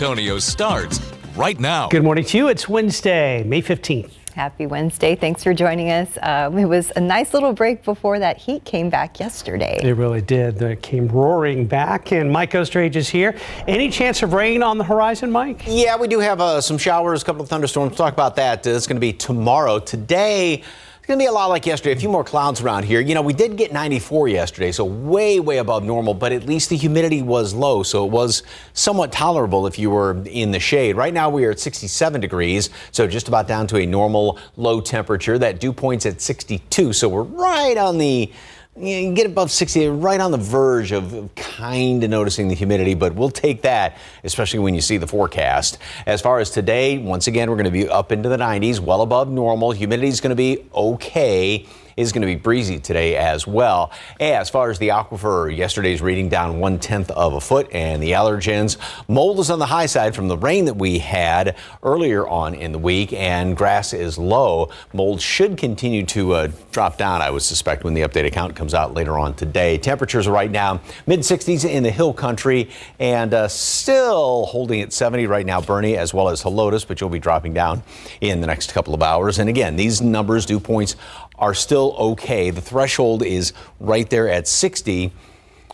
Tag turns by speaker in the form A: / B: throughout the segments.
A: Antonio starts right now.
B: Good morning to you. It's Wednesday, May 15th.
C: Happy Wednesday. Thanks for joining us. It was a nice little break before that heat came back yesterday.
B: It really did. It came roaring back, and Mike Osterhage is here. Any chance of rain on the horizon, Mike?
D: Yeah, we do have some showers, a couple of thunderstorms. We'll talk about that. It's going to be tomorrow. Today, it's going to be a lot like yesterday. A few more clouds around here. You know, we did get 94 yesterday, so way, way above normal, but at least the humidity was low, so it was somewhat tolerable if you were in the shade. Right now, we are at 67 degrees, so just about down to a normal low temperature. That dew point's at 62, so we're right on the... You get above 60, right on the verge of kind of noticing the humidity, but we'll take that, especially when you see the forecast. As far as today, once again, we're going to be up into the 90s, well above normal. Humidity is going to be okay. It's going to be breezy today as well. As far as the aquifer, yesterday's reading down 1/10 of a foot, and the allergens. Mold is on the high side from the rain that we had earlier on in the week, and grass is low. Mold should continue to drop down, I would suspect, when the updated count comes out later on today. Temperatures are right now mid-60s in the hill country, and still holding at 70 right now, Bernie, as well as Helotes, but you'll be dropping down in the next couple of hours. And again, these numbers, dew points, are still okay. The threshold is right there at 60,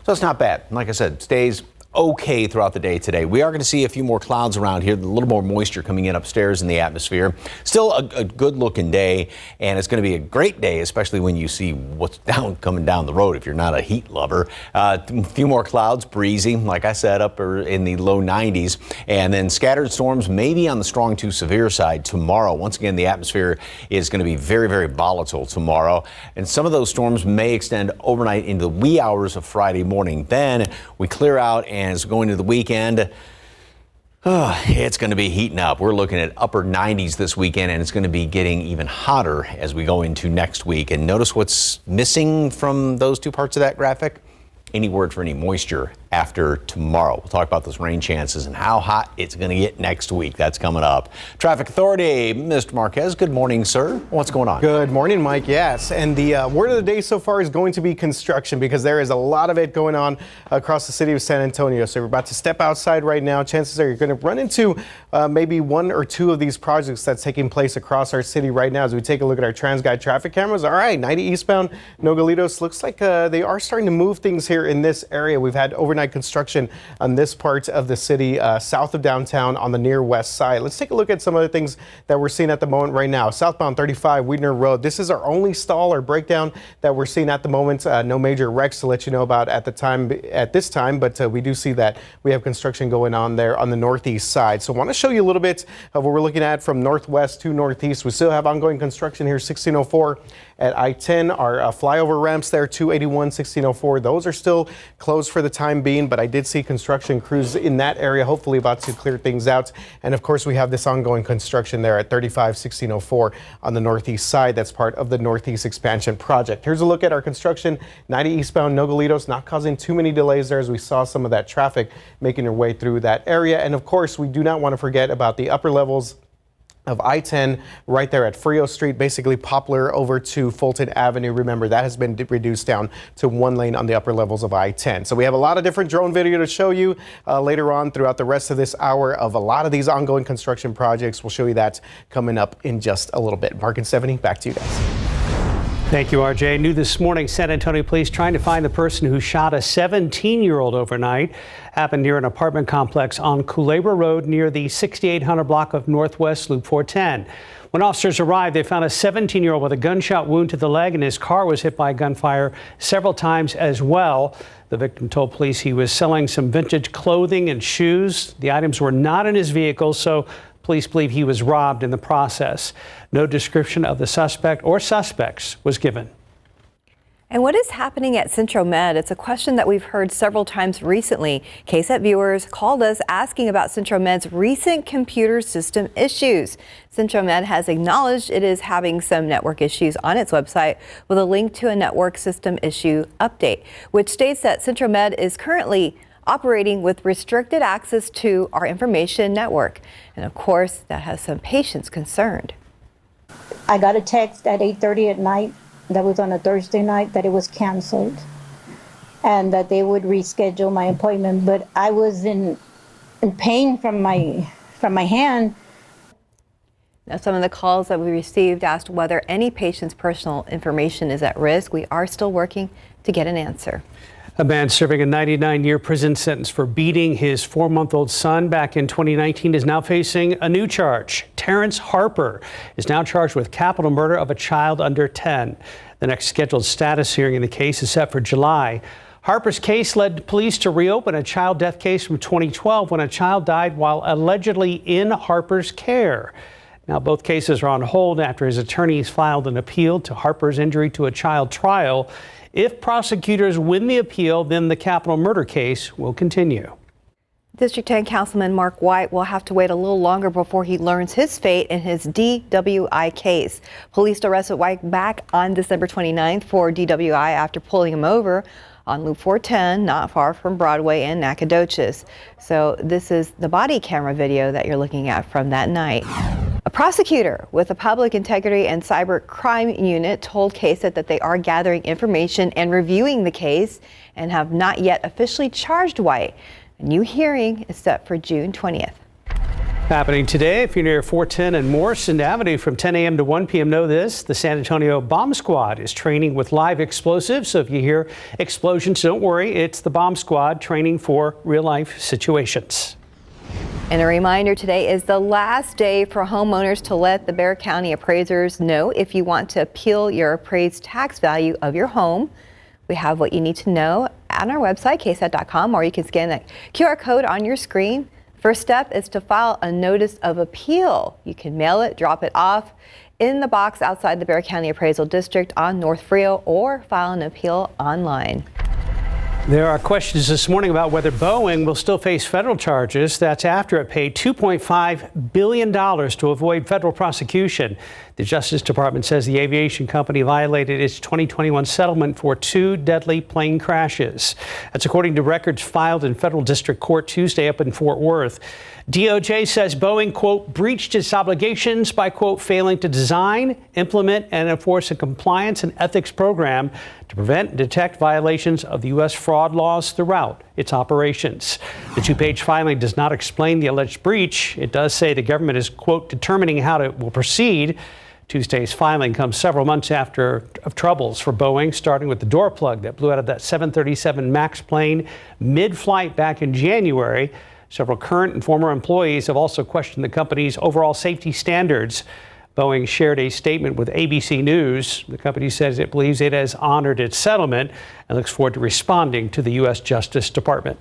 D: so it's not bad. Like I said, stays okay throughout the day today. We are going to see a few more clouds around here, a little more moisture coming in upstairs in the atmosphere. Still a good looking day, and it's going to be a great day, especially when you see what's coming down the road if you're not a heat lover. A few more clouds, breezy, like I said, up in the low 90s, and then scattered storms maybe on the strong to severe side tomorrow. Once again, the atmosphere is going to be very, very volatile tomorrow, and some of those storms may extend overnight into the wee hours of Friday morning. Then we clear out, and as we go into the weekend, it's going to be heating up. We're looking at upper 90s this weekend, and it's going to be getting even hotter as we go into next week. And notice what's missing from those two parts of that graphic? Any word for any moisture after tomorrow. We'll talk about those rain chances and how hot it's going to get next week. That's coming up. Traffic Authority, Mr. Marquez, good morning, sir. What's going on?
E: Good morning, Mike. Yes, and the word of the day so far is going to be construction, because there is a lot of it going on across the city of San Antonio. So we're about to step outside right now. Chances are you're going to run into maybe one or two of these projects that's taking place across our city right now as we take a look at our TransGuide traffic cameras. All right, 90 eastbound Nogalitos. Looks like they are starting to move things here in this area. We've had overnight construction on this part of the city south of downtown on the near west side. Let's take a look at some other things that we're seeing at the moment right now. Southbound 35 Wiedner Road. This is our only stall or breakdown that we're seeing at the moment. No major wrecks to let you know about at this time, but we do see that we have construction going on there on the northeast side. So I want to show you a little bit of what we're looking at from northwest to northeast. We still have ongoing construction here, 1604 at I-10. Our flyover ramps there, 281, 1604. Those are still closed for the time being, but I did see construction crews in that area, hopefully about to clear things out. And of course, we have this ongoing construction there at 35, 1604 on the northeast side. That's part of the Northeast Expansion Project. Here's a look at our construction, 90 eastbound Nogalitos, not causing too many delays there as we saw some of that traffic making their way through that area. And of course, we do not want to forget about the upper levels of I-10 right there at Frio Street, basically Poplar over to Fulton Avenue. Remember, that has been reduced down to one lane on the upper levels of I-10. So we have a lot of different drone video to show you later on throughout the rest of this hour of a lot of these ongoing construction projects. We'll show you that coming up in just a little bit. Mark and Stephanie, back to you guys.
B: Thank you, RJ. New this morning, San Antonio police trying to find the person who shot a 17-year-old overnight. Happened near an apartment complex on Culebra Road near the 6800 block of Northwest Loop 410. When officers arrived, they found a 17-year-old with a gunshot wound to the leg, and his car was hit by gunfire several times as well. The victim told police he was selling some vintage clothing and shoes. The items were not in his vehicle, so police believe he was robbed in the process. No description of the suspect or suspects was given.
C: And what is happening at Centro Med? It's a question that we've heard several times recently. KSAT viewers called us asking about Centro Med's recent computer system issues. Centro Med has acknowledged it is having some network issues on its website with a link to a network system issue update, which states that Centro Med is currently operating with restricted access to our information network. And of course, that has some patients concerned.
F: I got a text at 8:30 at night, that was on a Thursday night, that it was canceled and that they would reschedule my appointment. But I was in pain from my hand.
C: Now, some of the calls that we received asked whether any patient's personal information is at risk. We are still working to get an answer.
B: A man serving a 99-year prison sentence for beating his 4-month-old son back in 2019 is now facing a new charge. Terrence Harper is now charged with capital murder of a child under 10. The next scheduled status hearing in the case is set for July. Harper's case led police to reopen a child death case from 2012 when a child died while allegedly in Harper's care. Now, both cases are on hold after his attorneys filed an appeal to Harper's injury to a child trial. If prosecutors win the appeal, then the capital murder case will continue.
C: District 10 Councilman Mark White will have to wait a little longer before he learns his fate in his DWI case. Police arrested White back on December 29th for DWI after pulling him over on Loop 410, not far from Broadway and Nacogdoches. So this is the body camera video that you're looking at from that night. A prosecutor with the Public Integrity and Cyber Crime Unit told KSAT that they are gathering information and reviewing the case and have not yet officially charged White. A new hearing is set for June 20th.
B: Happening today, if you're near 410 and Morrison Avenue from 10 a.m. to 1 p.m., know this. The San Antonio Bomb Squad is training with live explosives. So if you hear explosions, don't worry. It's the Bomb Squad training for real-life situations.
C: And a reminder, today is the last day for homeowners to let the Bexar County appraisers know if you want to appeal your appraised tax value of your home. We have what you need to know on our website, ksat.com, or you can scan that QR code on your screen. First step is to file a notice of appeal. You can mail it, drop it off in the box outside the Bexar County Appraisal District on North Frio, or file an appeal online.
B: There are questions this morning about whether Boeing will still face federal charges. That's after it paid $2.5 billion to avoid federal prosecution. The Justice Department says the aviation company violated its 2021 settlement for 2 deadly plane crashes. That's according to records filed in federal district court Tuesday up in Fort Worth. DOJ says Boeing, quote, breached its obligations by, quote, failing to design, implement, and enforce a compliance and ethics program to prevent and detect violations of the U.S. fraud laws throughout its operations. The 2-page filing does not explain the alleged breach. It does say the government is, quote, determining how it will proceed. Tuesday's filing comes several months after troubles for Boeing, starting with the door plug that blew out of that 737 MAX plane mid-flight back in January. Several current and former employees have also questioned the company's overall safety standards. Boeing shared a statement with ABC News. The company says it believes it has honored its settlement and looks forward to responding to the U.S. Justice Department.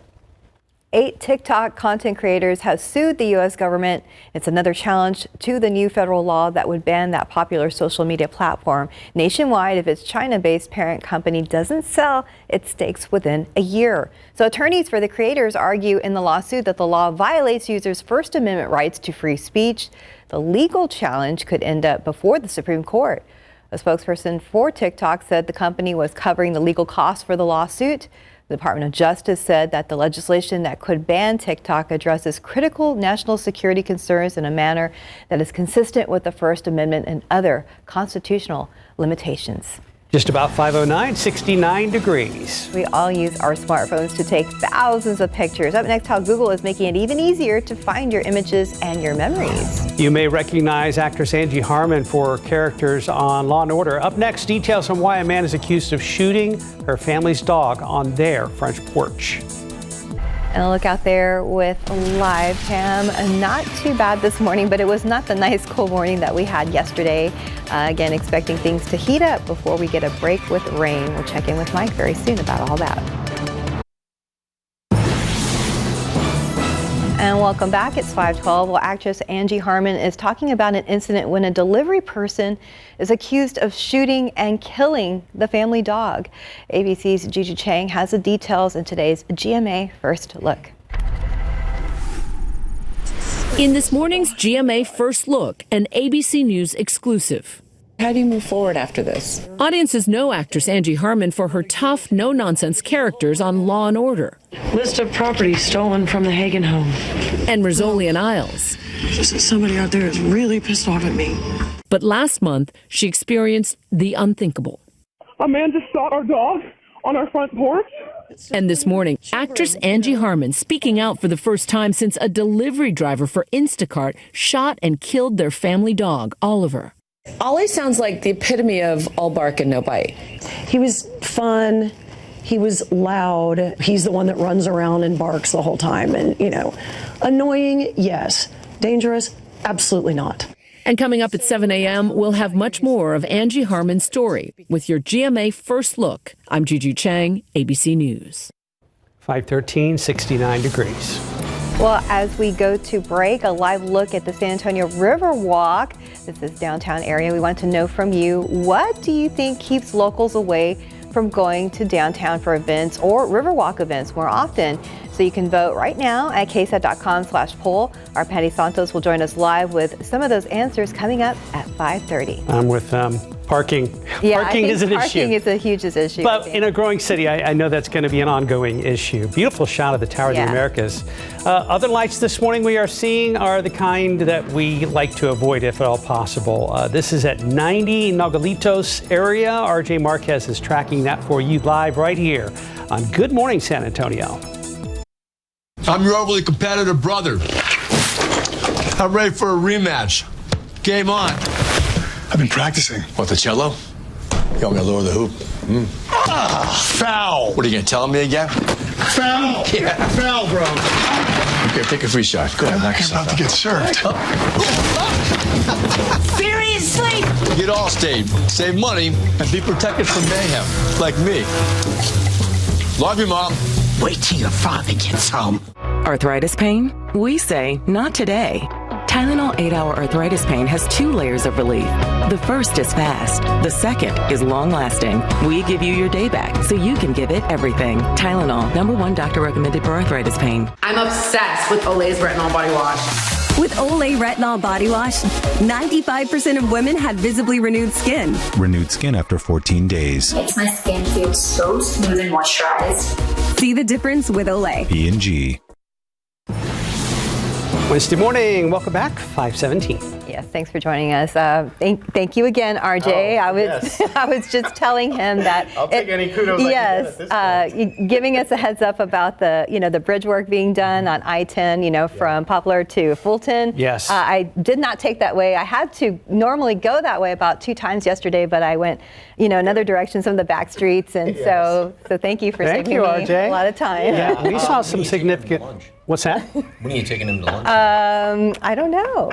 C: 8 TikTok content creators have sued the U.S. government. It's another challenge to the new federal law that would ban that popular social media platform nationwide if its China-based parent company doesn't sell its stakes within a year. So attorneys for the creators argue in the lawsuit that the law violates users' First Amendment rights to free speech. The legal challenge could end up before the Supreme Court. A spokesperson for TikTok said the company was covering the legal costs for the lawsuit. The Department of Justice said that the legislation that could ban TikTok addresses critical national security concerns in a manner that is consistent with the First Amendment and other constitutional limitations.
B: Just about 5:09, 69 degrees.
C: We all use our smartphones to take thousands of pictures. Up next, how Google is making it even easier to find your images and your memories.
B: You may recognize actress Angie Harmon for characters on Law & Order. Up next, details on why a man is accused of shooting her family's dog on their front porch.
C: And a look out there with live cam. Not too bad this morning, but it was not the nice cool morning that we had yesterday. Again, expecting things to heat up before we get a break with rain. We'll check in with Mike very soon about all that. And welcome back. It's 5:12. Well, actress Angie Harmon is talking about an incident when a delivery person is accused of shooting and killing the family dog. ABC's Gigi Chang has the details in today's GMA First Look.
G: In this morning's GMA First Look, an ABC News exclusive.
H: How do you move forward after this?
G: Audiences know actress Angie Harmon for her tough, no-nonsense characters on Law & Order.
H: List of property stolen from the Hagen home.
G: And Rizzoli and Isles.
H: Somebody out there is really pissed off at me.
G: But last month, she experienced the unthinkable.
I: A man just shot our dog on our front porch.
G: And this morning, actress Angie Harmon speaking out for the first time since a delivery driver for Instacart shot and killed their family dog, Oliver.
H: Ollie sounds like the epitome of all bark and no bite. He was fun. He was loud. He's the one that runs around and barks the whole time. And, annoying, yes. Dangerous, absolutely not.
G: And coming up at 7 a.m., we'll have much more of Angie Harmon's story with your GMA First Look. I'm Juju Chang, ABC News.
B: 513, 69 degrees.
C: Well, as we go to break, a live look at the San Antonio Riverwalk. This is downtown area. We want to know from you, what do you think keeps locals away from going to downtown for events or Riverwalk events more often? So you can vote right now at ksat.com/poll. Our Patty Santos will join us live with some of those answers coming up at 5:30.
B: I'm with parking.
C: Yeah,
B: Parking is an issue.
C: Parking is a huge issue.
B: But in a growing city, I know that's going to be an ongoing issue. Beautiful shot of the Tower of the Americas. Other lights this morning we are seeing are the kind that we like to avoid if at all possible. This is at 90 Nogalitos area. RJ Marquez is tracking that for you live right here on Good Morning San Antonio.
J: I'm your overly competitive brother. I'm ready for a rematch. Game on.
K: I've been practicing.
J: What, the cello? You want me to lower the hoop?
K: Foul.
J: What, are you going to tell me again?
K: Foul.
J: Yeah.
K: Foul, bro.
J: Okay, take a free shot. Go ahead, knock
K: I'm
J: yourself
K: about to get served.
J: Seriously? Get Allstate, save money, and be protected from mayhem. Like me. Love you, Mom.
L: Wait till your father gets home.
M: Arthritis pain? We say not today. Tylenol 8-Hour Arthritis Pain has 2 layers of relief. The first is fast. The second is long-lasting. We give you your day back so you can give it everything. Tylenol, #1 doctor recommended for arthritis pain.
N: I'm obsessed with Olay's Retinol Body Wash.
O: With Olay Retinol Body Wash, 95% of women had visibly renewed skin.
P: Renewed skin after 14 days.
Q: Makes my skin feel so smooth and moisturized.
O: See the difference with Olay.
P: P&G.
B: Wednesday morning, welcome back, 517.
C: Yes, thanks for joining us. Thank you again, RJ. I was just telling him that
E: I'll take any kudos.
C: Giving us a heads up about the bridge work being done on I-10, from Poplar to Fulton.
B: Yes.
C: I did not take that way. I had to normally go that way about 2 times yesterday, but I went, another direction, some of the back streets, and so thank you for saving me
B: RJ.
C: a lot of time.
B: Yeah, we saw some significant. What's that?
D: When are you taking him to lunch?
C: I don't know.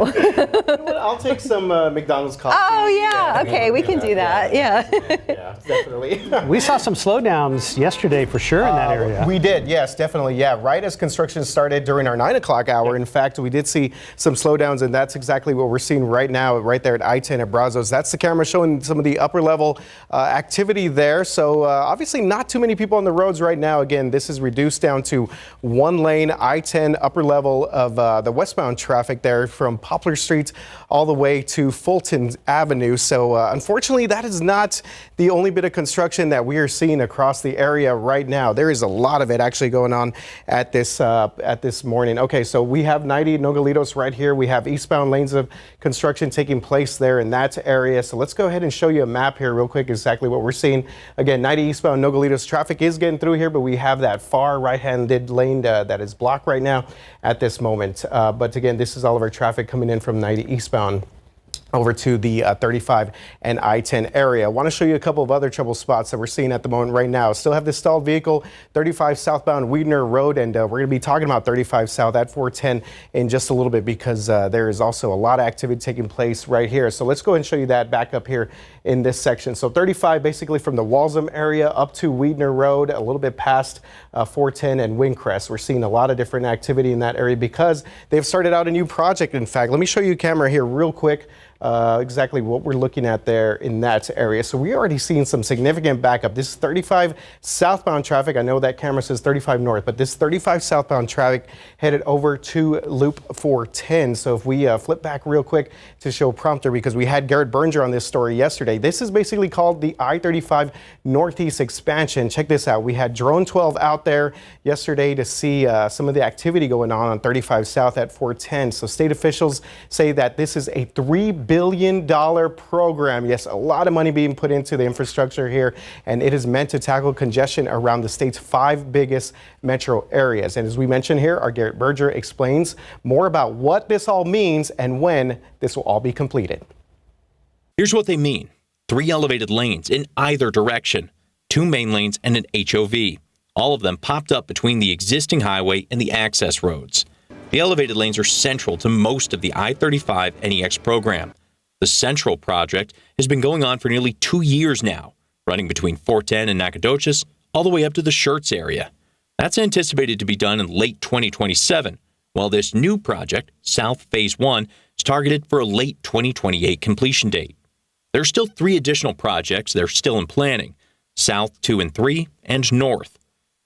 E: I'll take some McDonald's coffee.
C: Oh, yeah. Okay, we can do that. Yeah.
E: Yeah, definitely.
B: We saw some slowdowns yesterday for sure in that area.
E: We did, yes, definitely. Yeah, right as construction started during our 9 o'clock hour. In fact, we did see some slowdowns, and that's exactly what we're seeing right now, right there at I-10 at Brazos. That's the camera showing some of the upper level activity there. So obviously not too many people on the roads right now. Again, this is reduced down to 1 lane, I-10 upper level of the westbound traffic there from Poplar Street all the way to Fulton Avenue. So unfortunately, that is not the only bit of construction that we are seeing across the area right now. There is a lot of it actually going on at this morning. Okay, so we have 90 Nogalitos right here. We have eastbound lanes of construction taking place there in that area. So let's go ahead and show you a map here real quick, exactly what we're seeing. Again, 90 eastbound Nogalitos traffic is getting through here, but we have that far right-handed lane that is blocked right now at this moment. But again, this is all of our traffic coming in from 90 eastbound over to the 35 and I-10 area. I want to show you a couple of other trouble spots that we're seeing at the moment right now. Still have this stalled vehicle, 35 southbound Weidner Road, and we're going to be talking about 35 south at 410 in just a little bit because there is also a lot of activity taking place right here. So let's go ahead and show you that back up here in this section. So 35 basically from the Walsham area up to Weidner Road, a little bit past 410 and Windcrest. We're seeing a lot of different activity in that area because they've started out a new project. In fact, let me show you a camera here real quick. Exactly what we're looking at there in that area. So we're already seeing some significant backup. This is 35 southbound traffic. I know that camera says 35 north, but this 35 southbound traffic headed over to Loop 410. So if we flip back real quick to show prompter, because we had Garrett Berger on this story yesterday. This is basically called the I-35 Northeast expansion. Check this out. We had Drone 12 out there yesterday to see some of the activity going on 35 south at 410. So state officials say that this is a $3 billion billion program. Yes, a lot of money being put into the infrastructure here, and it is meant to tackle congestion around the state's 5 biggest metro areas. And as we mentioned here, our Garrett Berger explains more about what this all means and when this will all be completed.
I: Here's what they mean. 3 elevated lanes in either direction, 2 main lanes and an HOV. All of them popped up between the existing highway and the access roads. The elevated lanes are central to most of the I-35 NEX program. The Central project has been going on for nearly 2 years now, running between 410 and Nacogdoches, all the way up to the Schertz area. That's anticipated to be done in late 2027, while this new project, South Phase 1, is targeted for a late 2028 completion date. There are still 3 additional projects that are still in planning, South 2 and 3 and North.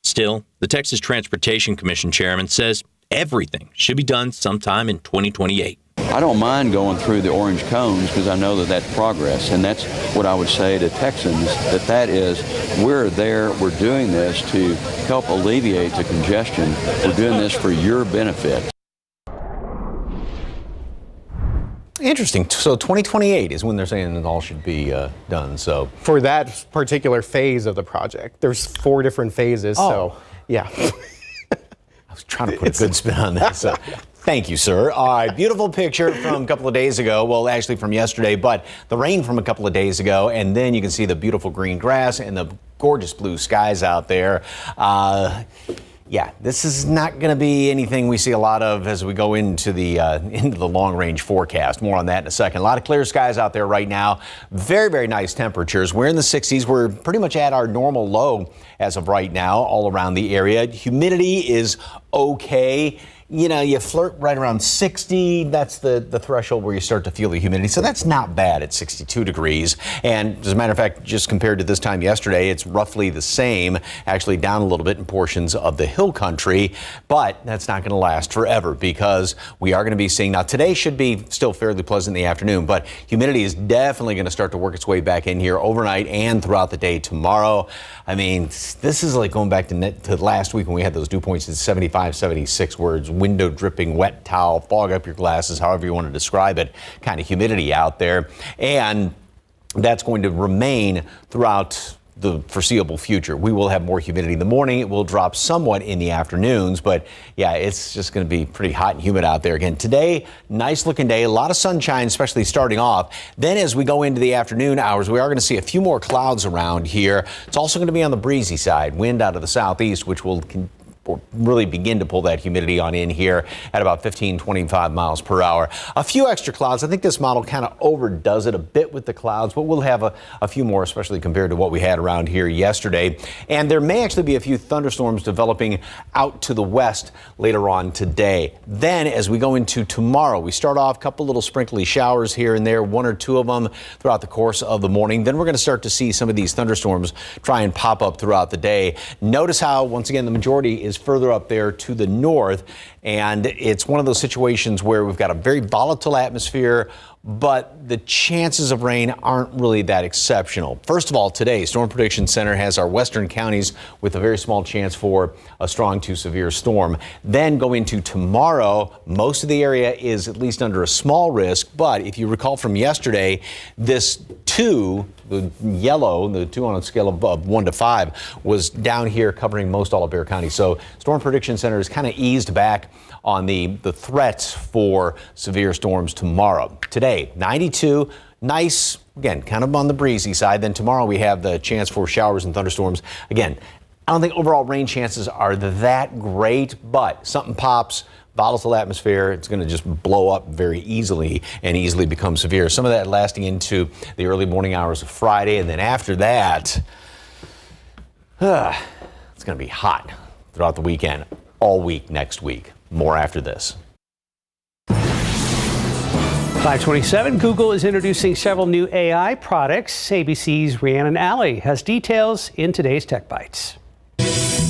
I: Still, the Texas Transportation Commission chairman says everything should be done sometime in 2028.
R: I don't mind going through the orange cones because I know that that's progress, and that's what I would say to Texans, that is, we're there, we're doing this to help alleviate the congestion. We're doing this for your benefit.
D: Interesting. So 2028 is when they're saying it all should be done. So
E: for that particular phase of the project, there's 4 different phases. So yeah.
D: I was trying to put a good spin on that. So thank you, sir. All right, beautiful picture from a couple of days ago. Well, actually from yesterday, but the rain from a couple of days ago. And then you can see the beautiful green grass and the gorgeous blue skies out there. Yeah, this is not going to be anything we see a lot of as we go into the long-range forecast. More on that in a second. A lot of clear skies out there right now. Very, very nice temperatures. We're in the 60s. We're pretty much at our normal low as of right now all around the area. Humidity is okay. You know, you flirt right around 60. That's the threshold where you start to feel the humidity. So that's not bad at 62 degrees. And as a matter of fact, just compared to this time yesterday, it's roughly the same, actually down a little bit in portions of the hill country. But that's not going to last forever because we are going to be seeing, now today should be still fairly pleasant in the afternoon, but humidity is definitely going to start to work its way back in here overnight and throughout the day tomorrow. I mean, this is like going back to last week when we had those dew points at 75, 76 words. Window dripping, wet towel, fog up your glasses, however you want to describe it, kind of humidity out there. And that's going to remain throughout the foreseeable future. We will have more humidity in the morning. It will drop somewhat in the afternoons, but yeah, it's just going to be pretty hot and humid out there again. Today, nice looking day, a lot of sunshine, especially starting off. Then as we go into the afternoon hours, we are going to see a few more clouds around here. It's also going to be on the breezy side, wind out of the southeast, which will really begin to pull that humidity on in here at about 15, 25 miles per hour. A few extra clouds. I think this model kind of overdoes it a bit with the clouds, but we'll have a few more, especially compared to what we had around here yesterday. And there may actually be a few thunderstorms developing out to the west later on today. Then as we go into tomorrow, we start off a couple little sprinkly showers here and there, 1 or 2 of them throughout the course of the morning. Then we're going to start to see some of these thunderstorms try and pop up throughout the day. Notice how, once again, the majority is further up there to the north, and it's one of those situations where we've got a very volatile atmosphere, but the chances of rain aren't really that exceptional. First of all, today, Storm Prediction Center has our western counties with a very small chance for a strong to severe storm. Then go into tomorrow, most of the area is at least under a small risk, but if you recall from yesterday, this 2, the yellow, the 2 on a scale of 1 to 5, was down here covering most all of Bexar County. So Storm Prediction Center is kind of eased back on the threats for severe storms tomorrow. Today, 92, nice, again, kind of on the breezy side. Then tomorrow we have the chance for showers and thunderstorms. Again, I don't think overall rain chances are that great, but something pops. Volatile atmosphere, it's going to just blow up very easily and easily become severe. Some of that lasting into the early morning hours of Friday, and then after that, it's going to be hot throughout the weekend, all week next week. More after this.
B: 527, Google is introducing several new AI products. ABC's Rhiannon Alley has details in today's Tech Bites.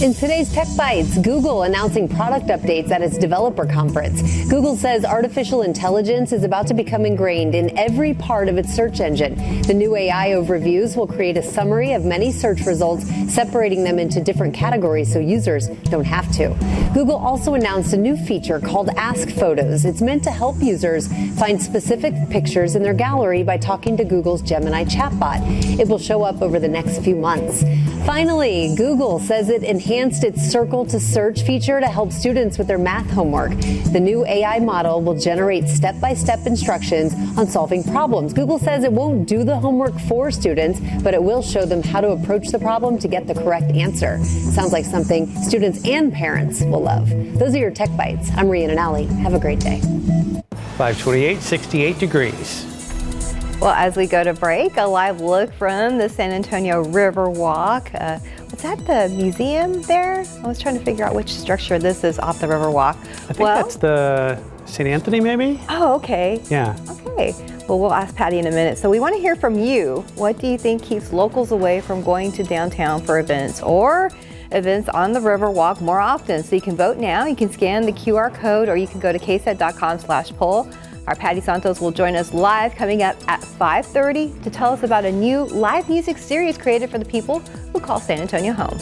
S: In today's Tech Bites, Google announcing product updates at its developer conference. Google says artificial intelligence is about to become ingrained in every part of its search engine. The new AI overviews will create a summary of many search results, separating them into different categories so users don't have to. Google also announced a new feature called Ask Photos. It's meant to help users find specific pictures in their gallery by talking to Google's Gemini chatbot. It will show up over the next few months. Finally, Google says it enhanced its Circle to Search feature to help students with their math homework. The new AI model will generate step-by-step instructions on solving problems. Google says it won't do the homework for students, but it will show them how to approach the problem to get the correct answer. Sounds like something students and parents will love. Those are your Tech Bites. I'm Rhiannon Alley. Have a great day.
B: 528, 68 degrees.
C: Well, as we go to break, a live look from the San Antonio River Walk. Was that the museum there? I was trying to figure out which structure this is off the River Walk.
B: I think that's the St. Anthony, maybe?
C: Oh, okay.
B: Yeah.
C: Okay. Well, we'll ask Patty in a minute. So we want to hear from you. What do you think keeps locals away from going to downtown for events or events on the River Walk more often? So you can vote now. You can scan the QR code, or you can go to ksat.com/poll. Our Patty Santos will join us live coming up at 5:30 to tell us about a new live music series created for the people who call San Antonio home.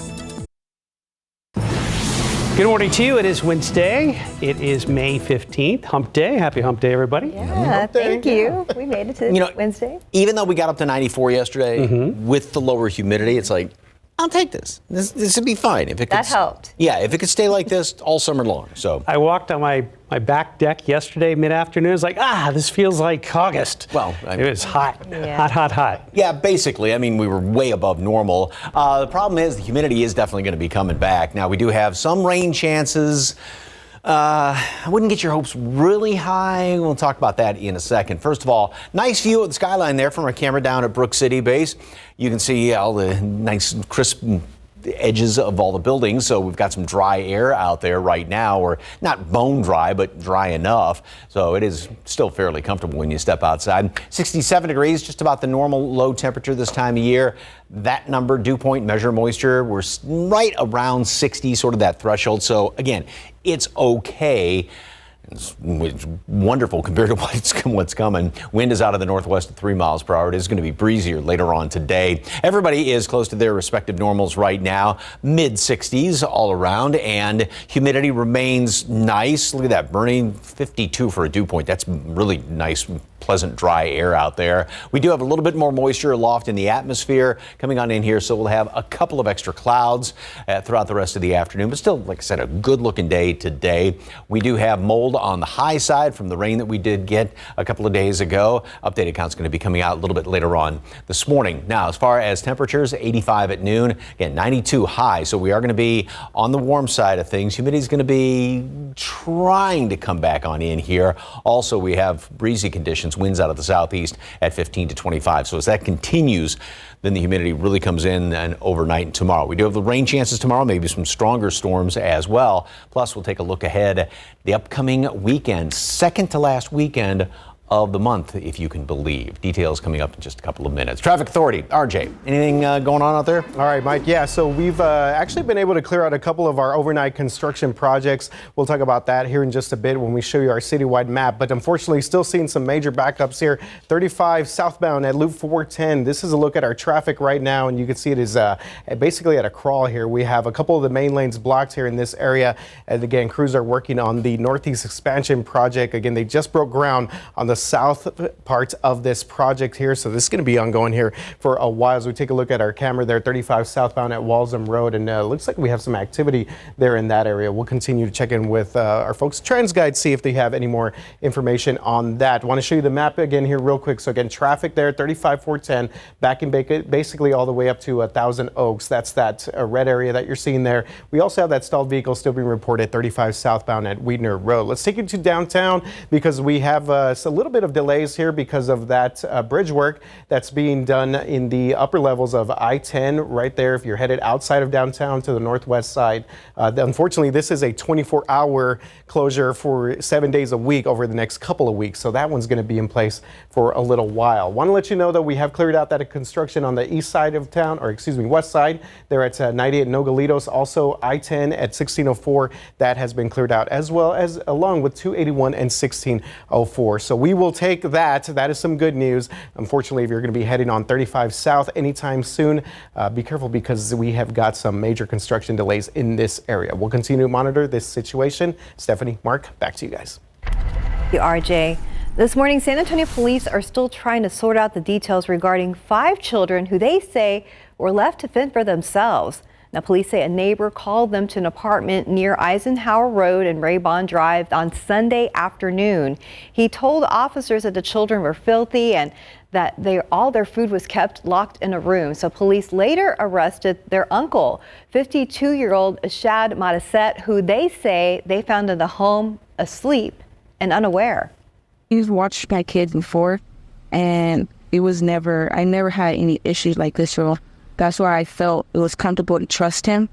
B: Good morning to you. It is Wednesday. It is May 15th, Hump Day. Happy Hump Day, everybody.
C: Yeah, thank you. We made it to Wednesday.
D: Even though we got up to 94 yesterday, with the lower humidity, it's like, I'll take this. This would be fine. If it could,
C: that helped.
D: Yeah, if it could stay like this all summer long. So
B: I walked on my back deck yesterday mid-afternoon. It was like, this feels like August.
D: Well,
B: it was hot, hot.
D: Yeah, basically. I mean, we were way above normal. The problem is the humidity is definitely going to be coming back. Now, we do have some rain chances. I wouldn't get your hopes really high. We'll talk about that in a second. First of all, nice view of the skyline there from our camera down at Brook City Base. You can see all the nice crisp edges of all the buildings. So we've got some dry air out there right now, or not bone dry, but dry enough. So it is still fairly comfortable when you step outside. 67 degrees, just about the normal low temperature this time of year. That number, dew point, measure moisture, we're right around 60, sort of that threshold. So again, it's okay. It's wonderful compared to what's coming. Wind is out of the northwest at 3 miles per hour. It is going to be breezier later on today. Everybody is close to their respective normals right now. Mid 60s all around, and humidity remains nice. Look at that, burning 52 for a dew point. That's really nice, pleasant, dry air out there. We do have a little bit more moisture aloft in the atmosphere coming on in here, so we'll have a couple of extra clouds throughout the rest of the afternoon, but still, like I said, a good looking day today. We do have mold on the high side from the rain that we did get a couple of days ago. Updated count's going to be coming out a little bit later on this morning. Now, as far as temperatures, 85 at noon, again, 92 high, so we are going to be on the warm side of things. Humidity is going to be trying to come back on in here. Also, we have breezy conditions, winds out of the southeast at 15 to 25. So as that continues, then the humidity really comes in and overnight and tomorrow. We do have the rain chances tomorrow, maybe some stronger storms as well. Plus, we'll take a look ahead the upcoming weekend, second to last weekend of the month, if you can believe. Details coming up in just a couple of minutes. Traffic Authority, RJ, anything going on out there?
E: All right, Mike. Yeah, so we've actually been able to clear out a couple of our overnight construction projects. We'll talk about that here in just a bit when we show you our citywide map. But unfortunately, still seeing some major backups here. 35 southbound at Loop 410. This is a look at our traffic right now, and you can see it is basically at a crawl here. We have a couple of the main lanes blocked here in this area. And again, crews are working on the Northeast Expansion project. Again, they just broke ground on the south parts of this project here, so this is going to be ongoing here for a while. As we take a look at our camera there, 35 southbound at Walsham Road, and looks like we have some activity there in that area. We'll continue to check in with our folks at TransGuide, see if they have any more information on that. Want to show you the map again here real quick. So again, traffic there, 35 410, backing basically all the way up to 1,000 Oaks. That's that red area that you're seeing there. We also have that stalled vehicle still being reported 35 southbound at Weidner Road. Let's take you to downtown because we have a little bit of delays here because of that bridge work that's being done in the upper levels of I-10 right there if you're headed outside of downtown to the northwest side. Unfortunately, this is a 24-hour closure for 7 days a week over the next couple of weeks, so that one's going to be in place for a little while. Want to let you know that we have cleared out that construction on the east side of town, or excuse me, west side. They're at 98 Nogalitos, also I-10 at 1604. That has been cleared out, as well as along with 281 and 1604. So we will take that. That is some good news. Unfortunately, if you're going to be heading on 35 south anytime soon, be careful because we have got some major construction delays in this area. We'll continue to monitor this situation. Stephanie, Mark, back to you guys.
C: Thank you, RJ. This morning, San Antonio police are still trying to sort out the details regarding 5 children who they say were left to fend for themselves. Now, police say a neighbor called them to an apartment near Eisenhower Road and Raybon Drive on Sunday afternoon. He told officers that the children were filthy and that all their food was kept locked in a room. So police later arrested their uncle, 52-year-old Shad Mataset, who they say they found in the home asleep and unaware.
T: He's watched my kids before, and I never had any issues like this. So that's why I felt it was comfortable to trust him.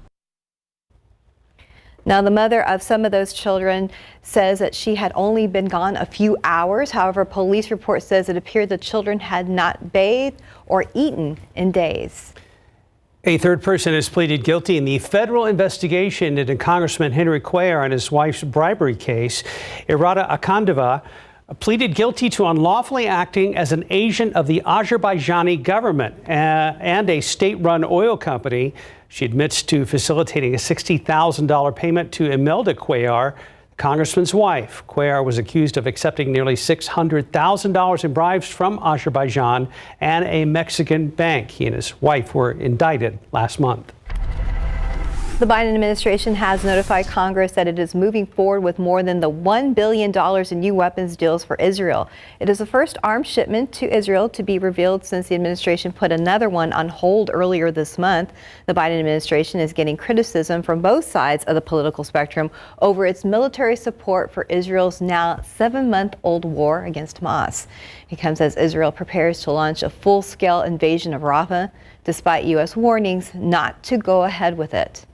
C: Now, the mother of some of those children says that she had only been gone a few hours. However, police report says it appeared the children had not bathed or eaten in days.
B: A third person has pleaded guilty in the federal investigation into Congressman Henry Cuellar and his wife's bribery case. Irada Akandova pleaded guilty to unlawfully acting as an agent of the Azerbaijani government and a state-run oil company. She admits to facilitating a $60,000 payment to Imelda Cuellar, the congressman's wife. Cuellar was accused of accepting nearly $600,000 in bribes from Azerbaijan and a Mexican bank. He and his wife were indicted last month.
C: The Biden administration has notified Congress that it is moving forward with more than the $1 billion in new weapons deals for Israel. It is the first arms shipment to Israel to be revealed since the administration put another one on hold earlier this month. The Biden administration is getting criticism from both sides of the political spectrum over its military support for Israel's now 7-month-old war against Hamas. It comes as Israel prepares to launch a full-scale invasion of Rafah, despite U.S. warnings not to go ahead with it.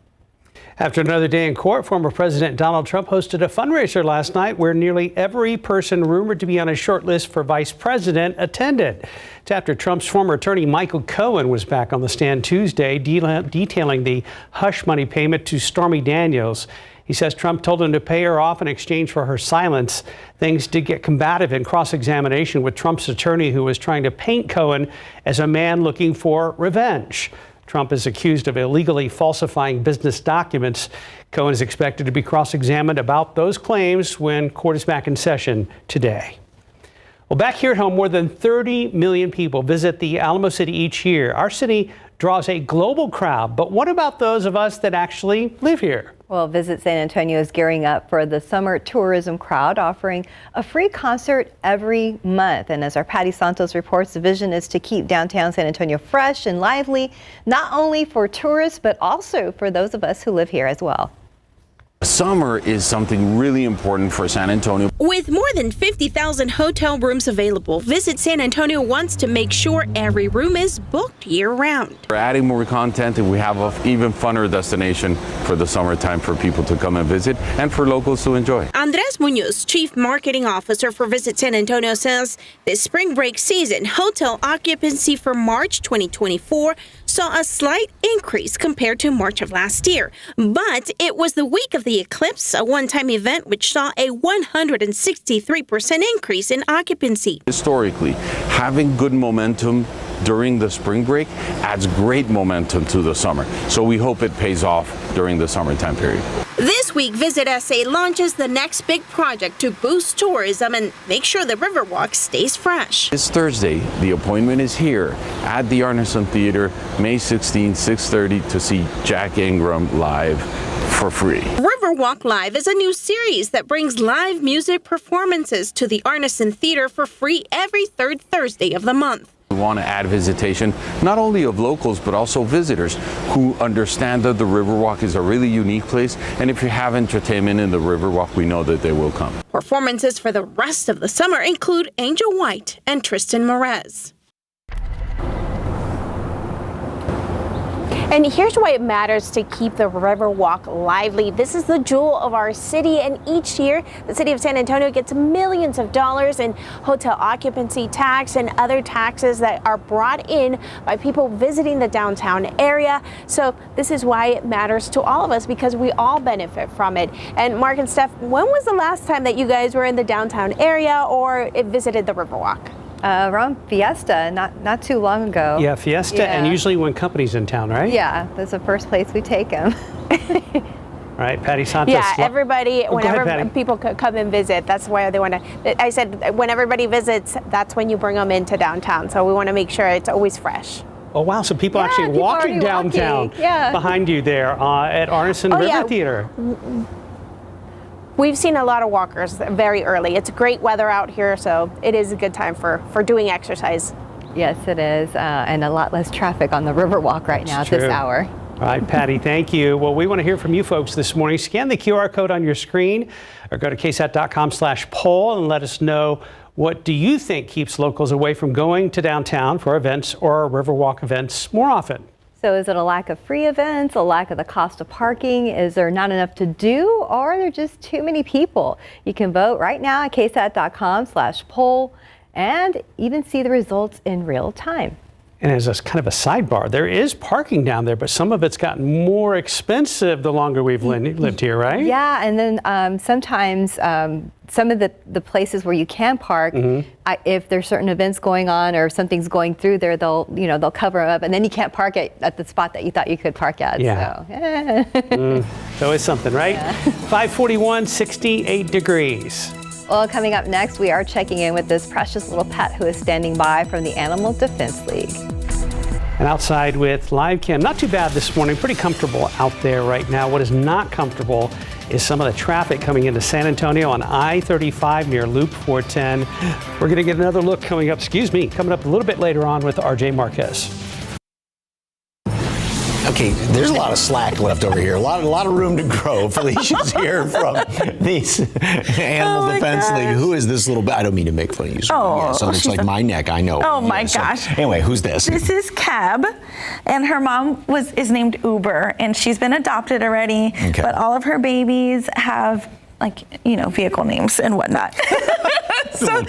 B: After another day in court, former President Donald Trump hosted a fundraiser last night where nearly every person rumored to be on a short list for vice president attended. It's after Trump's former attorney Michael Cohen was back on the stand Tuesday, detailing the hush money payment to Stormy Daniels. He says Trump told him to pay her off in exchange for her silence. Things did get combative in cross-examination with Trump's attorney, who was trying to paint Cohen as a man looking for revenge. Trump is accused of illegally falsifying business documents. Cohen is expected to be cross-examined about those claims when court is back in session today. Well, back here at home, more than 30 million people visit the Alamo City each year. Our city draws a global crowd, but what about those of us that actually live here?
C: Well, Visit San Antonio is gearing up for the summer tourism crowd, offering a free concert every month. And as our Patty Santos reports, the vision is to keep downtown San Antonio fresh and lively, not only for tourists, but also for those of us who live here as well.
U: Summer is something really important for San Antonio.
V: With more than 50,000 hotel rooms available, Visit San Antonio wants to make sure every room is booked year-round.
U: We're adding more content, and we have an even funner destination for the summertime for people to come and visit and for locals to enjoy.
V: Andres Munoz, Chief Marketing Officer for Visit San Antonio, says this spring break season, hotel occupancy for March 2024 saw a slight increase compared to March of last year. But it was the week of the eclipse, a one-time event which saw a 163% increase in occupancy.
U: Historically, having good momentum during the spring break adds great momentum to the summer. So we hope it pays off during the summertime period.
V: This week, Visit SA launches the next big project to boost tourism and make sure the Riverwalk stays fresh.
U: This Thursday, the appointment is here at the Arneson Theater, May 16, 6:30 to see Jack Ingram live for free.
V: Riverwalk Live is a new series that brings live music performances to the Arneson Theater for free every third Thursday of the month.
U: want to add visitation, not only of locals, but also visitors who understand that the Riverwalk is a really unique place. And if you have entertainment in the Riverwalk, we know that they will come.
V: Performances for the rest of the summer include Angel White and Tristan Morez. And here's why it matters to keep the Riverwalk lively. This is the jewel of our city, and each year the city of San Antonio gets millions of dollars in hotel occupancy tax and other taxes that are brought in by people visiting the downtown area. So this is why it matters to all of us, because we all benefit from it. And Mark and Steph, when was the last time that you guys were in the downtown area or visited the Riverwalk?
C: Around Fiesta, not too long ago.
B: Yeah, Fiesta, and usually when company's in town, right?
C: Yeah, that's the first place we take them.
B: Right, Patty Santos.
V: Yeah, everybody, whenever
B: Patty.
V: people come and visit, that's why they want to, I said, when everybody visits, that's when you bring them into downtown. So we want to make sure it's always fresh.
B: Oh, wow, so people actually
V: people
B: walking
V: already
B: downtown
V: walking. Yeah.
B: behind you there at Arneson River Theater.
V: We've seen a lot of walkers very early. It's great weather out here, so it is a good time for doing exercise.
C: Yes, it is, and a lot less traffic on the Riverwalk right now at this hour.
B: All right, Patty, thank you. Well, we want to hear from you folks this morning. Scan the QR code on your screen or go to ksat.com/poll and let us know, what do you think keeps locals away from going to downtown for events or Riverwalk events more often?
C: So is it a lack of free events, a lack of the cost of parking? Is there not enough to do, or are there just too many people? You can vote right now at ksat.com/poll and even see the results in real time.
B: And as a kind of a sidebar, there is parking down there, but some of it's gotten more expensive the longer we've lived here, right?
C: Yeah, and then sometimes some of the places where you can park, if there's certain events going on or if something's going through there, they'll cover up, and then you can't park at the spot that you thought you could park at.
B: Yeah.
C: So.
B: It's always something, right?
C: Yeah.
B: 541, 68 degrees.
C: Well, coming up next, we are checking in with this precious little pet who is standing by from the Animal Defense League.
B: And outside with live cam, not too bad this morning, pretty comfortable out there right now. What is not comfortable is some of the traffic coming into San Antonio on I-35 near Loop 410. We're going to get another look coming up a little bit later on with RJ Marquez.
D: Okay, there's a lot of slack left over here. A lot of room to grow. Felicia's here from the Animal Defense League. Who is this little? I don't mean to make fun of you. So it's like my neck. I know.
A: Oh my gosh.
D: Anyway, who's this?
A: This is Cab, and her mom is named Uber, and she's been adopted already.
D: Okay.
A: But all of her babies have vehicle names and whatnot. So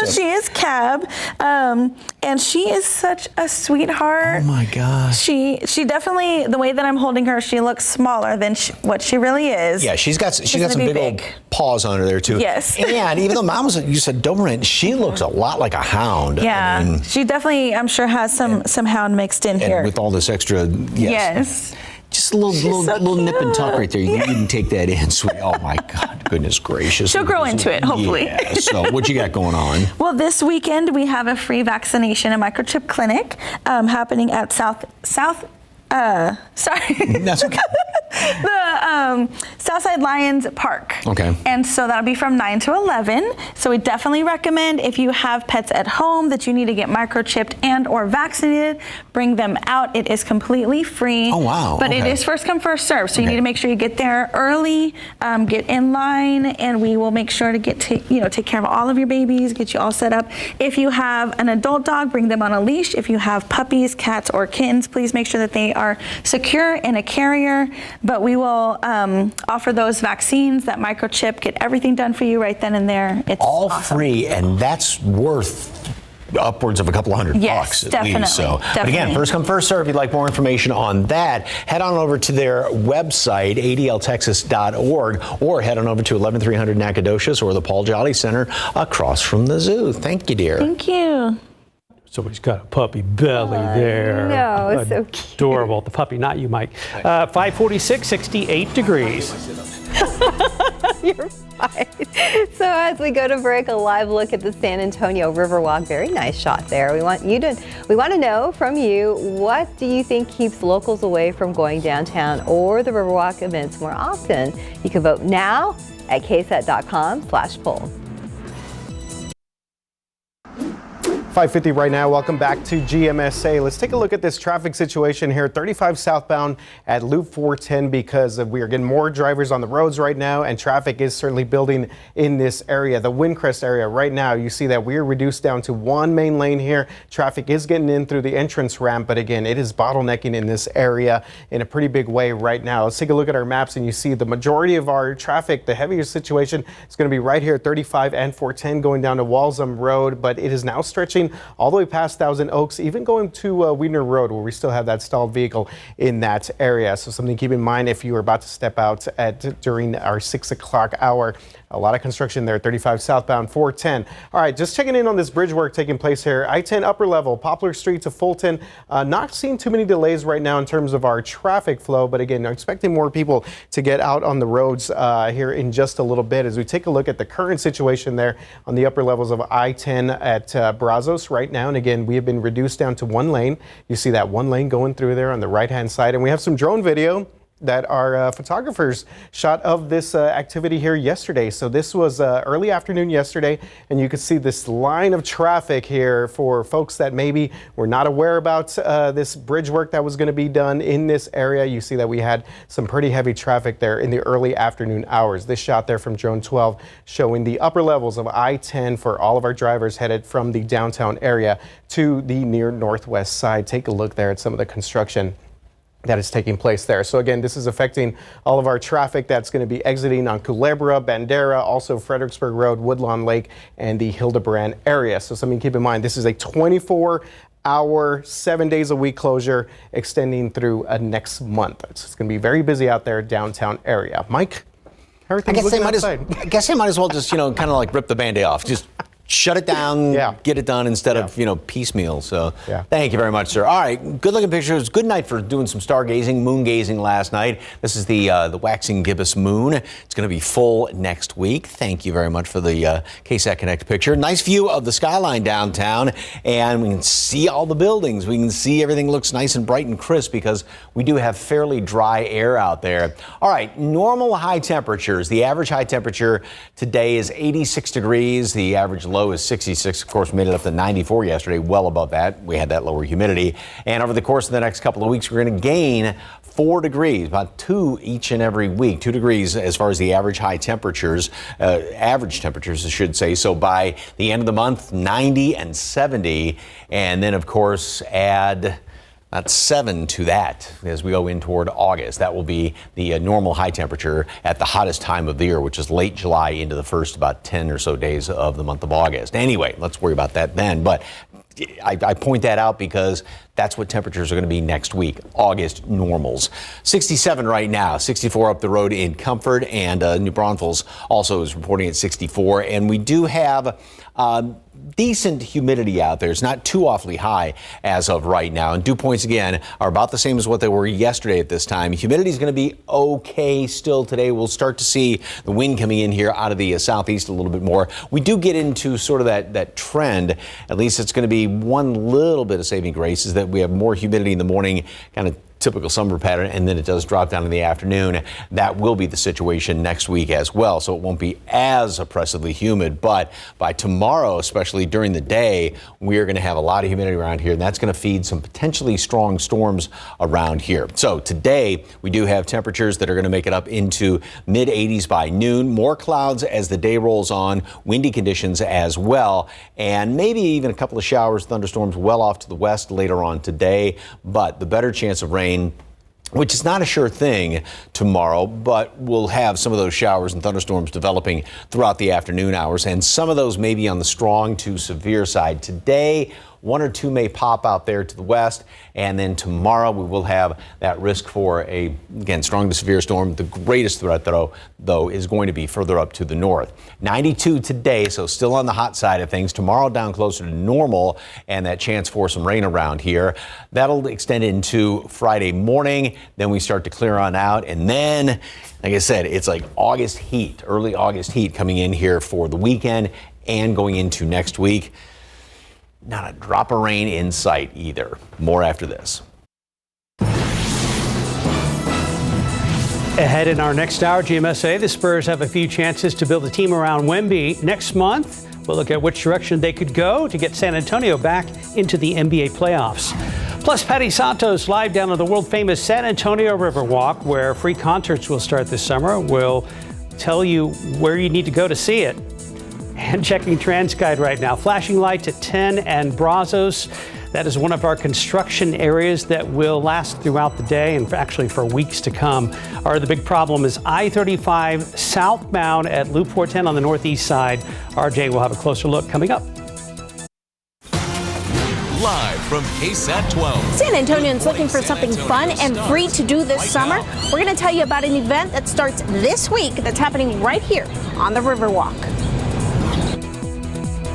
A: she is Cab, and she is such a sweetheart.
D: Oh my gosh.
A: She definitely, the way that I'm holding her, she looks smaller than what she really is.
D: Yeah, she's got some big old paws on her there too.
A: Yes.
D: And even though Mom you said Doberman, she looks a lot like a hound.
A: Yeah.
D: I mean,
A: she definitely, I'm sure, has some hound mixed in here.
D: And with all this extra, yes. Just a little nip and tuck right there. You can take that in, sweet. Oh my God, goodness gracious.
A: She'll grow into it, hopefully.
D: Yeah. So what you got going on?
A: Well, this weekend we have a free vaccination and microchip clinic happening at
D: That's okay.
A: the Southside Lions Park.
D: Okay.
A: And so that'll be from 9 to 11. So we definitely recommend, if you have pets at home that you need to get microchipped and or vaccinated, bring them out. It is completely free.
D: Oh, wow.
A: But it is first come, first serve. So you need to make sure you get there early, get in line, and we will make sure to take care of all of your babies, get you all set up. If you have an adult dog, bring them on a leash. If you have puppies, cats, or kittens, please make sure that they are secure in a carrier. But we will offer those vaccines, that microchip, get everything done for you right then and there. It's
D: all
A: awesome.
D: free, and that's worth upwards of a couple $100 bucks at least. So, but again, first come, first serve. If you'd like more information on that, head on over to their website, adltexas.org, or head on over to 11300 Nacogdoches or the Paul Jolly Center across from the zoo. Thank you, dear.
A: Thank you.
B: Somebody's got a puppy belly there.
C: No, it's so cute.
B: Adorable. The puppy, not you, Mike. 546, 68 degrees.
C: You're fine. So as we go to break, a live look at the San Antonio Riverwalk. Very nice shot there. We want to know from you, what do you think keeps locals away from going downtown or the Riverwalk events more often? You can vote now at ksat.com/poll.
E: 5:50 right now. Welcome back to GMSA. Let's take a look at this traffic situation here. 35 southbound at Loop 410 because we are getting more drivers on the roads right now, and traffic is certainly building in this area. The Windcrest area right now, you see that we're reduced down to one main lane here. Traffic is getting in through the entrance ramp, but again, it is bottlenecking in this area in a pretty big way right now. Let's take a look at our maps, and you see the majority of our traffic, the heaviest situation is going to be right here at 35 and 410 going down to Walsham Road, but it is now stretching all the way past Thousand Oaks, even going to Wiener Road, where we still have that stalled vehicle in that area. So something to keep in mind if you are about to step out during our 6 o'clock hour. A lot of construction there, 35 southbound, 410. All right, just checking in on this bridge work taking place here. I-10 upper level, Poplar Street to Fulton. Not seeing too many delays right now in terms of our traffic flow, but again, I'm expecting more people to get out on the roads here in just a little bit as we take a look at the current situation there on the upper levels of I-10 at Brazos right now. And again, we have been reduced down to one lane. You see that one lane going through there on the right-hand side. And we have some drone video that our photographers shot of this activity here yesterday. So this was early afternoon yesterday, and you could see this line of traffic here for folks that maybe were not aware about this bridge work that was going to be done in this area. You see that we had some pretty heavy traffic there in the early afternoon hours. This shot there from Drone 12 showing the upper levels of I-10 for all of our drivers headed from the downtown area to the near northwest side. Take a look there at some of the construction that is taking place there. So again, this is affecting all of our traffic that's going to be exiting on Culebra, Bandera, also Fredericksburg Road, Woodlawn Lake, and the Hildebrand area. So something to keep in mind, this is a 24-hour, 7 days a week closure extending through next month. It's going to be very busy out there downtown area. Mike, how are things looking outside?
D: I guess they might as well just, kind of like rip the Band-Aid off. Just shut it down, get it done instead of, piecemeal. So thank you very much, sir. All right, good looking pictures. Good night for doing some stargazing, moon gazing last night. This is the waxing gibbous moon. It's going to be full next week. Thank you very much for the KSAT Connect picture. Nice view of the skyline downtown, and we can see all the buildings. We can see everything looks nice and bright and crisp because we do have fairly dry air out there. All right, normal high temperatures. The average high temperature today is 86 degrees. The average low is 66. Of course, we made it up to 94 yesterday, well above that. We had that lower humidity. And over the course of the next couple of weeks, we're going to gain 4 degrees, about 2 each and every week. 2 degrees as far as the average high temperatures, average temperatures, I should say. So by the end of the month, 90 and 70. And then, of course, add that's 7 to that as we go in toward August. That will be the normal high temperature at the hottest time of the year, which is late July into the first about 10 or so days of the month of August. Anyway, let's worry about that then. But I point that out because that's what temperatures are going to be next week, August normals. 67 right now, 64 up the road in Comfort, and New Braunfels also is reporting at 64. And we do have decent humidity out there. It's not too awfully high as of right now. And dew points, again, are about the same as what they were yesterday at this time. Humidity is going to be okay still today. We'll start to see the wind coming in here out of the southeast a little bit more. We do get into sort of that trend. At least it's going to be one little bit of saving grace is that we have more humidity in the morning, kind of typical summer pattern, and then it does drop down in the afternoon. That will be the situation next week as well, so it won't be as oppressively humid. But by tomorrow, especially during the day, we are going to have a lot of humidity around here, and that's going to feed some potentially strong storms around here. So today, we do have temperatures that are going to make it up into mid-80s by noon. More clouds as the day rolls on, windy conditions as well, and maybe even a couple of showers, thunderstorms well off to the west later on today. But the better chance of rain, which is not a sure thing tomorrow, but we'll have some of those showers and thunderstorms developing throughout the afternoon hours, and some of those may be on the strong to severe side. Today, 1 or 2 may pop out there to the west, and then tomorrow we will have that risk for a, again, strong to severe storm. The greatest threat, though, is going to be further up to the north. 92 today, so still on the hot side of things. Tomorrow down closer to normal, and that chance for some rain around here. That'll extend into Friday morning. Then we start to clear on out, and then, like I said, it's like August heat, early August heat coming in here for the weekend and going into next week. Not a drop of rain in sight either. More after this.
B: Ahead in our next hour, GMSA, the Spurs have a few chances to build a team around Wemby next month. We'll look at which direction they could go to get San Antonio back into the NBA playoffs. Plus, Patty Santos live down on the world-famous San Antonio Riverwalk, where free concerts will start this summer. We'll tell you where you need to go to see it. And checking TransGuide right now. Flashing lights at 10 and Brazos. That is one of our construction areas that will last throughout the day and actually for weeks to come. The big problem is I-35 southbound at Loop 410 on the northeast side. RJ will have a closer look coming up.
F: Live from KSAT 12.
V: San Antonians looking for something fun and free to do this summer? We're going to tell you about an event that starts this week that's happening right here on the Riverwalk.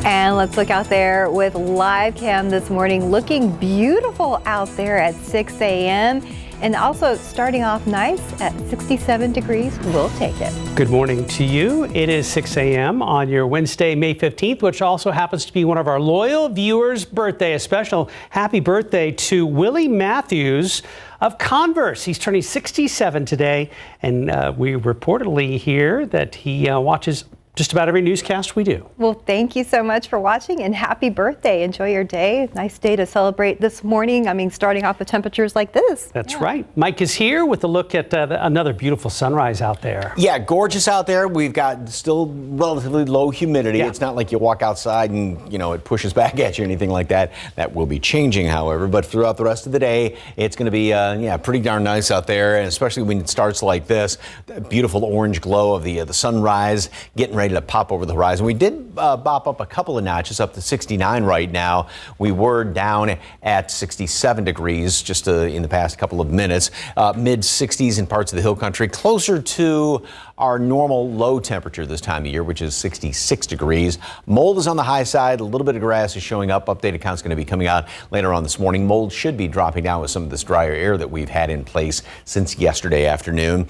C: And let's look out there with live cam this morning. Looking beautiful out there at 6 a.m. and also starting off nice at 67 degrees. We'll take it.
B: Good morning to you. It is 6 a.m. on your Wednesday, May 15th, which also happens to be one of our loyal viewers' birthday. A special happy birthday to Willie Matthews of Converse. He's turning 67 today, and we reportedly hear that he watches just about every newscast we do.
C: Well, thank you so much for watching and happy birthday. Enjoy your day. Nice day to celebrate this morning. I mean, starting off with temperatures like this.
B: That's right. Mike is here with a look at another beautiful sunrise out there.
D: Yeah, gorgeous out there. We've got still relatively low humidity.
B: Yeah.
D: It's not like you walk outside and, it pushes back at you or anything like that. That will be changing, however. But throughout the rest of the day, it's going to be, pretty darn nice out there. And especially when it starts like this, the beautiful orange glow of the sunrise getting ready to pop over the horizon. We did bop up a couple of notches up to 69 right now. We were down at 67 degrees just in the past couple of minutes. Mid 60s in parts of the hill country, closer to our normal low temperature this time of year, which is 66 degrees. Mold is on the high side. A little bit of grass is showing up. Updated count's going to be coming out later on this morning. Mold should be dropping down with some of this drier air that we've had in place since yesterday afternoon.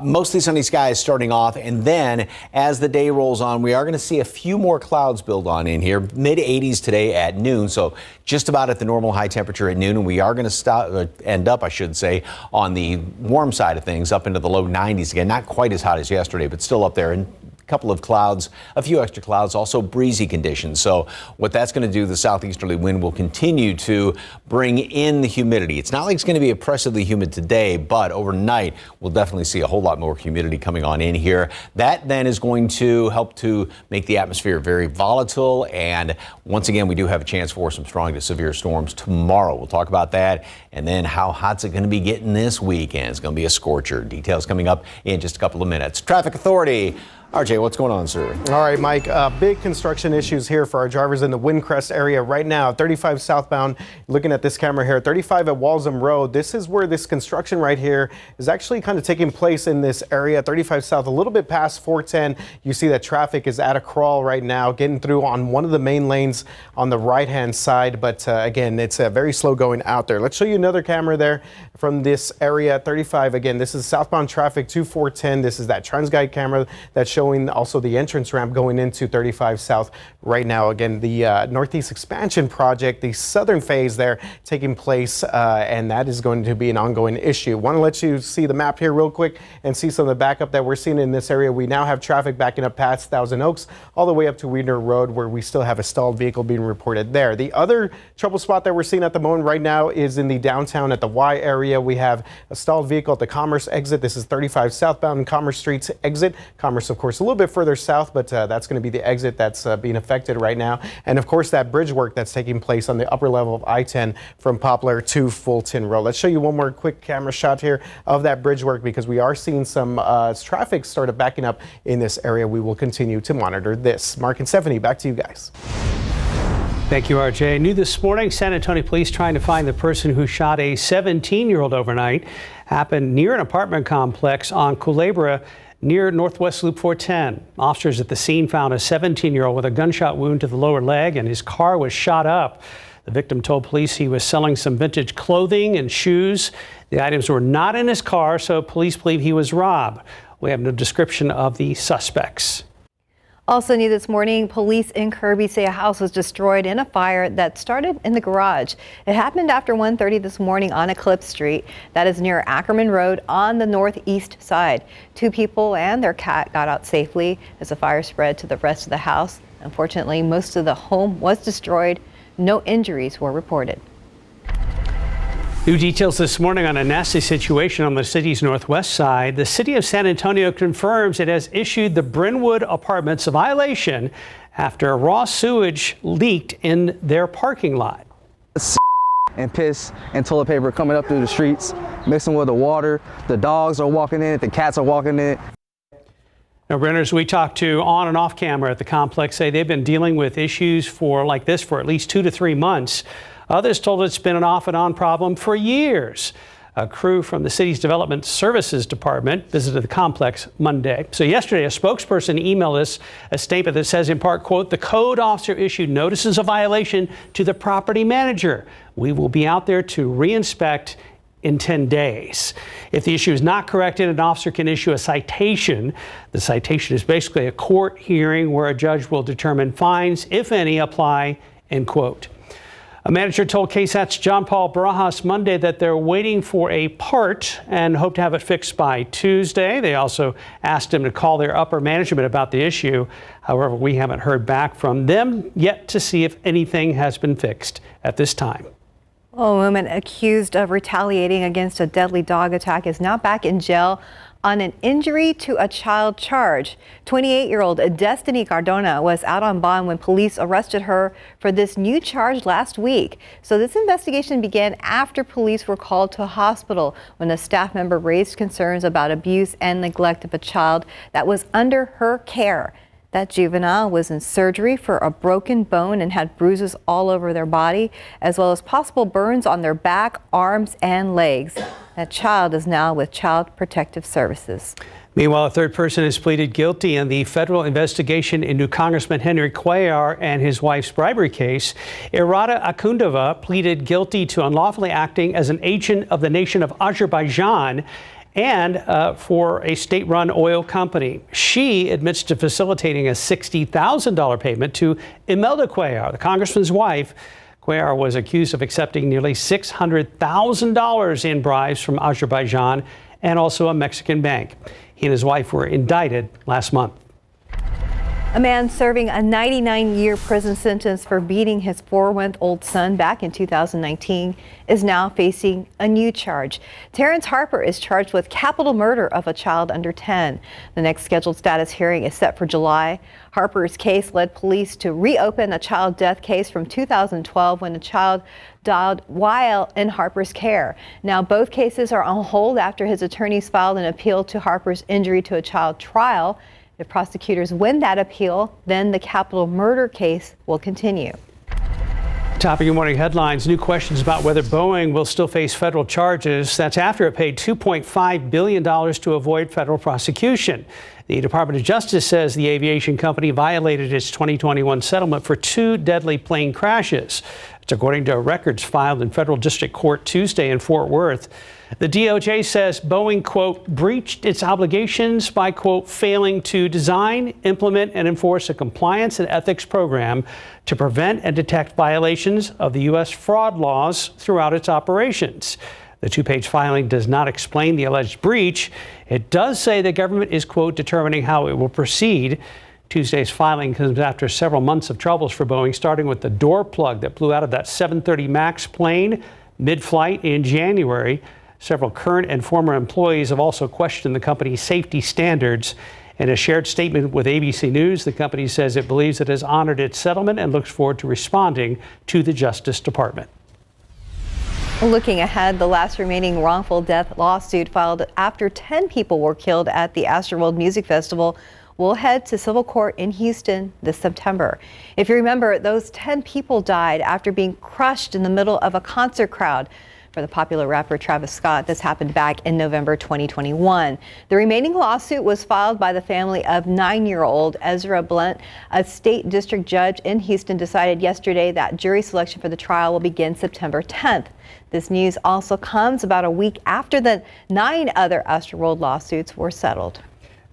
D: Mostly sunny skies starting off, and then as the day rolls on, we are going to see a few more clouds build on in here. Mid 80s today at noon, so just about at the normal high temperature at noon, and we are going to end up, I should say, on the warm side of things, up into the low 90s again. Not quite as hot as yesterday, but still up there. And a couple of clouds, a few extra clouds, also breezy conditions. So what that's going to do, the southeasterly wind will continue to bring in the humidity. It's not like it's going to be oppressively humid today, but overnight we'll definitely see a whole lot more humidity coming on in here. That then is going to help to make the atmosphere very volatile. And once again, we do have a chance for some strong to severe storms tomorrow. We'll talk about that. And then how hot's it going to be getting this weekend? It's going to be a scorcher. Details coming up in just a couple of minutes. Traffic Authority. RJ, what's going on, sir?
E: All right, Mike, big construction issues here for our drivers in the Windcrest area right now. 35 southbound, looking at this camera here, 35 at Walsham Road. This is where this construction right here is actually kind of taking place in this area. 35 south, a little bit past 410. You see that traffic is at a crawl right now, getting through on one of the main lanes on the right-hand side. But again, it's very slow going out there. Let's show you another camera there from this area. 35, again, this is southbound traffic to 410. This is that TransGuide camera that's showing also the entrance ramp going into 35 South right now. Again, the Northeast Expansion Project, the southern phase there taking place, and that is going to be an ongoing issue. Want to let you see the map here real quick and see some of the backup that we're seeing in this area. We now have traffic backing up past Thousand Oaks all the way up to Weiner Road, where we still have a stalled vehicle being reported there. The other trouble spot that we're seeing at the moment right now is in the downtown at the Y area. We have a stalled vehicle at the Commerce exit. This is 35 southbound Commerce Street's exit. Commerce, of course, a little bit further south, but that's going to be the exit that's being affected right now. And of course, that bridge work that's taking place on the upper level of I-10 from Poplar to Fulton Road. Let's show you one more quick camera shot here of that bridge work, because we are seeing some traffic started backing up in this area. We will continue to monitor this. Mark and Stephanie, back to you guys.
B: Thank you, RJ. New this morning, San Antonio police trying to find the person who shot a 17-year-old overnight. Happened near an apartment complex on Culebra near Northwest Loop 410. Officers at the scene found a 17-year-old with a gunshot wound to the lower leg, and his car was shot up. The victim told police he was selling some vintage clothing and shoes. The items were not in his car, so police believe he was robbed. We have no description of the suspects.
C: Also new this morning, police in Kirby say a house was destroyed in a fire that started in the garage. It happened after 1:30 this morning on Eclipse Street. That is near Ackerman Road on the northeast side. 2 people and their cat got out safely as the fire spread to the rest of the house. Unfortunately, most of the home was destroyed. No injuries were reported.
B: New details this morning on a nasty situation on the city's northwest side. The city of San Antonio confirms it has issued the Brynwood Apartments a violation after raw sewage leaked in their parking lot.
G: And piss and toilet paper coming up through the streets, mixing with the water. The dogs are walking in it, the cats are walking in it.
B: Now, renters we talked to on and off camera at the complex say they've been dealing with issues like this for at least 2 to 3 months. Others told it's been an off and on problem for years. A crew from the city's Development Services Department visited the complex Monday. So yesterday, a spokesperson emailed us a statement that says in part, quote, the code officer issued notices of violation to the property manager. We will be out there to reinspect in 10 days. If the issue is not corrected, an officer can issue a citation. The citation is basically a court hearing where a judge will determine fines, if any, apply, end quote. A manager told KSAT's John Paul Barajas Monday that they're waiting for a part and hope to have it fixed by Tuesday. They also asked him to call their upper management about the issue. However, we haven't heard back from them yet to see if anything has been fixed at this time.
C: A woman accused of retaliating against a deadly dog attack is now back in jail on an injury to a child charge. 28-year-old Destiny Cardona was out on bond when police arrested her for this new charge last week. So this investigation began after police were called to a hospital when a staff member raised concerns about abuse and neglect of a child that was under her care. That juvenile was in surgery for a broken bone and had bruises all over their body, as well as possible burns on their back, arms, and legs. That child is now with Child Protective Services.
B: Meanwhile, a third person has pleaded guilty in the federal investigation into Congressman Henry Cuellar and his wife's bribery case. Irada Akundova pleaded guilty to unlawfully acting as an agent of the nation of Azerbaijan and for a state-run oil company. She admits to facilitating a $60,000 payment to Imelda Cuellar, the congressman's wife. Cuellar was accused of accepting nearly $600,000 in bribes from Azerbaijan and also a Mexican bank. He and his wife were indicted last month.
C: A man serving a 99-year prison sentence for beating his 4-month-old son back in 2019 is now facing a new charge. Terrence Harper is charged with capital murder of a child under 10. The next scheduled status hearing is set for July. Harper's case led police to reopen a child death case from 2012 when a child died while in Harper's care. Now both cases are on hold after his attorneys filed an appeal to Harper's injury to a child trial. If prosecutors win that appeal, then the capital murder case will continue.
B: Top of your morning headlines, new questions about whether Boeing will still face federal charges. That's after it paid $2.5 billion to avoid federal prosecution. The Department of Justice says the aviation company violated its 2021 settlement for 2 deadly plane crashes. It's according to records filed in federal district court Tuesday in Fort Worth. The DOJ says Boeing, quote, breached its obligations by, quote, failing to design, implement, and enforce a compliance and ethics program to prevent and detect violations of the U.S. fraud laws throughout its operations. The 2-page filing does not explain the alleged breach. It does say the government is, quote, determining how it will proceed. Tuesday's filing comes after several months of troubles for Boeing, starting with the door plug that blew out of that 737 MAX plane mid-flight in January. Several current and former employees have also questioned the company's safety standards. In a shared statement with ABC News, the company says it believes it has honored its settlement and looks forward to responding to the Justice Department.
C: Looking ahead, the last remaining wrongful death lawsuit filed after 10 people were killed at the Astroworld Music Festival will head to civil court in Houston this September. If you remember, those 10 people died after being crushed in the middle of a concert crowd. For the popular rapper Travis Scott, this happened back in November 2021. The remaining lawsuit was filed by the family of 9-year-old Ezra Blunt. A state district judge in Houston decided yesterday that jury selection for the trial will begin September 10th. This news also comes about a week after the 9 other Astroworld lawsuits were settled.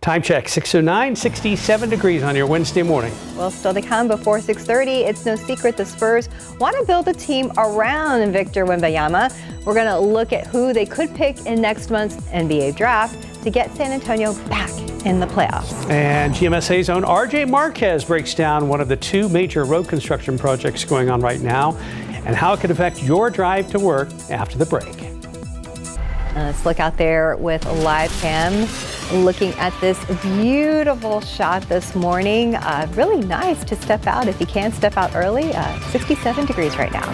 B: Time check, 6:09, 67 degrees on your Wednesday morning.
C: Well, still to come before 6:30. It's no secret the Spurs want to build a team around Victor Wembanyama. We're going to look at who they could pick in next month's NBA draft. to get San Antonio back in the playoffs.
B: And GMSA's own RJ Marquez breaks down one of the two major road construction projects going on right now and how it could affect your drive to work after the break.
C: Let's look out there with a live cam, looking at this beautiful shot this morning. Really nice to step out if you can step out early. 67 degrees right now.